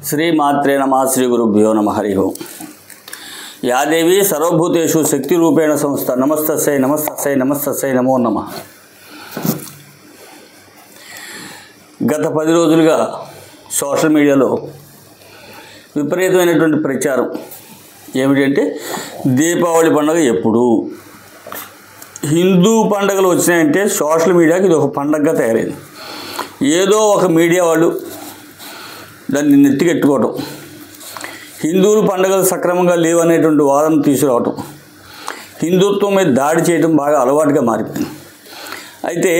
శ్రీమాత్రే నమః శ్రీ గురుభ్యో నమః హరి ఓం. యా దేవి సర్వభూతేషు శక్తి రూపేణ సంస్థ నమస్తస్యై నమస్తస్యై నమస్తస్యై నమో నమః. గత 10 రోజులుగా సోషల్ మీడియాలో విపరీతమైనటువంటి ప్రచారం ఏమిటంటే దీపావళి పండుగ ఎప్పుడు, హిందూ పండుగలు వచ్చినాయంటే సోషల్ మీడియాకి ఇది ఒక పండగగా తయారైంది. ఏదో ఒక మీడియా వాళ్ళు దాన్ని నెత్తికెట్టుకోవటం, హిందువులు పండుగలు సక్రమంగా లేవనేటువంటి వాదన తీసుకురావటం, హిందుత్వం మీద దాడి చేయడం బాగా అలవాటుగా మారిపోయింది. అయితే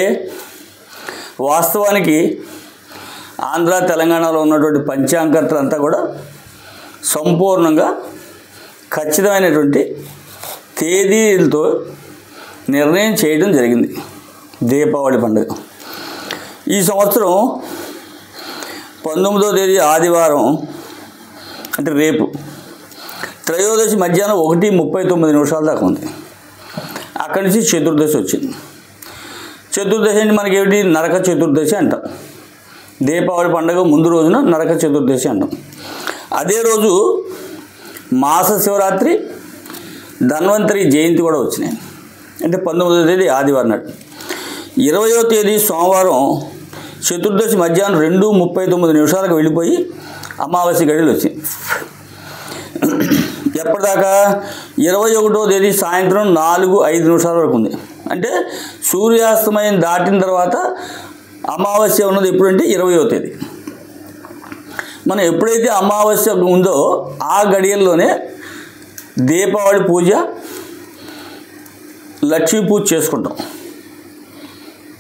వాస్తవానికి ఆంధ్ర తెలంగాణలో ఉన్నటువంటి పంచాంగకర్తలంతా కూడా సంపూర్ణంగా ఖచ్చితమైనటువంటి తేదీలతో నిర్ణయం చేయడం జరిగింది. దీపావళి పండుగ ఈ సంవత్సరం 19వ తేదీ ఆదివారం, అంటే రేపు త్రయోదశి మధ్యాహ్నం 1:39 దాకా ఉంది. అక్కడి నుంచి చతుర్దశి వచ్చింది. చతుర్దశి అంటే మనకి ఏమిటి, నరక చతుర్దశి అంటాం. దీపావళి పండుగ ముందు రోజున నరక చతుర్దశి అంటాం. అదే రోజు మాస శివరాత్రి, ధన్వంతరి జయంతి కూడా వచ్చినాయి. అంటే 19వ తేదీ ఆదివారం నాడు. 20వ తేదీ సోమవారం చతుర్దశి మధ్యాహ్నం 2:39 వెళ్ళిపోయి అమావాస్య గడియలు వచ్చింది. ఎప్పటిదాకా 21వ తేదీ సాయంత్రం 4:05 వరకు ఉంది. అంటే సూర్యాస్తమయం దాటిన తర్వాత అమావాస్య ఉన్నది ఎప్పుడంటే 20వ తేదీ. మనం ఎప్పుడైతే అమావాస్య ఉందో ఆ గడియల్లోనే దీపావళి పూజ, లక్ష్మీ పూజ చేసుకుంటాం,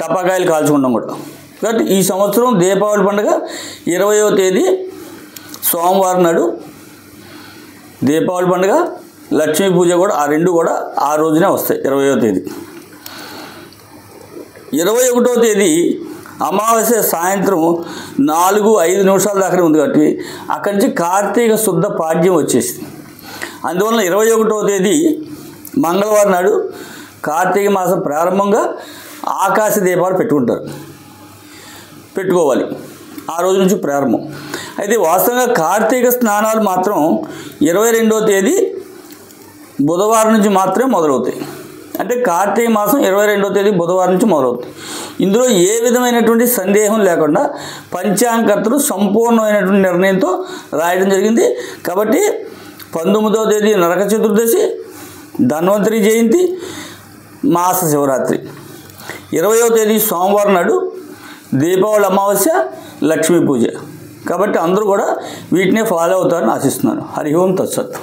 టపాకాయలు కాల్చుకుంటాం కూడా. కాబట్టి ఈ సంవత్సరం దీపావళి పండుగ 20వ తేదీ సోమవారం నాడు దీపావళి పండుగ, లక్ష్మీ పూజ కూడా ఆ రెండు కూడా ఆ రోజునే వస్తాయి 20వ తేదీ. 21వ తేదీ అమావాస్య సాయంత్రం 4:05 దాకా ఉంది. కాబట్టి అక్కడి నుంచి కార్తీక శుద్ధ పాడ్యం వచ్చేసింది. అందువల్ల 21వ తేదీ మంగళవారం నాడు కార్తీక మాసం ప్రారంభంగా ఆకాశ దీపాలు పెట్టుకోవాలి. ఆ రోజు నుంచి ప్రారంభం. అయితే వాస్తవంగా కార్తీక స్నానాలు మాత్రం 22వ తేదీ బుధవారం నుంచి మాత్రమే మొదలవుతాయి. అంటే కార్తీక మాసం 22వ తేదీ బుధవారం నుంచి మొదలవుతాయి. ఇందులో ఏ విధమైనటువంటి సందేహం లేకుండా పంచాంగకర్తలు సంపూర్ణమైనటువంటి నిర్ణయంతో రాయడం జరిగింది. కాబట్టి 19వ తేదీ నరక చతుర్దశి, ధన్వంతరి జయంతి, మాస శివరాత్రి, 20వ తేదీ సోమవారం నాడు దీపావళి అమావాస్య, లక్ష్మీ పూజ. కాబట్టి అందరూ కూడా వీటినే ఫాలో అవుతారని ఆశిస్తున్నాను. హరి ఓం తత్సత్.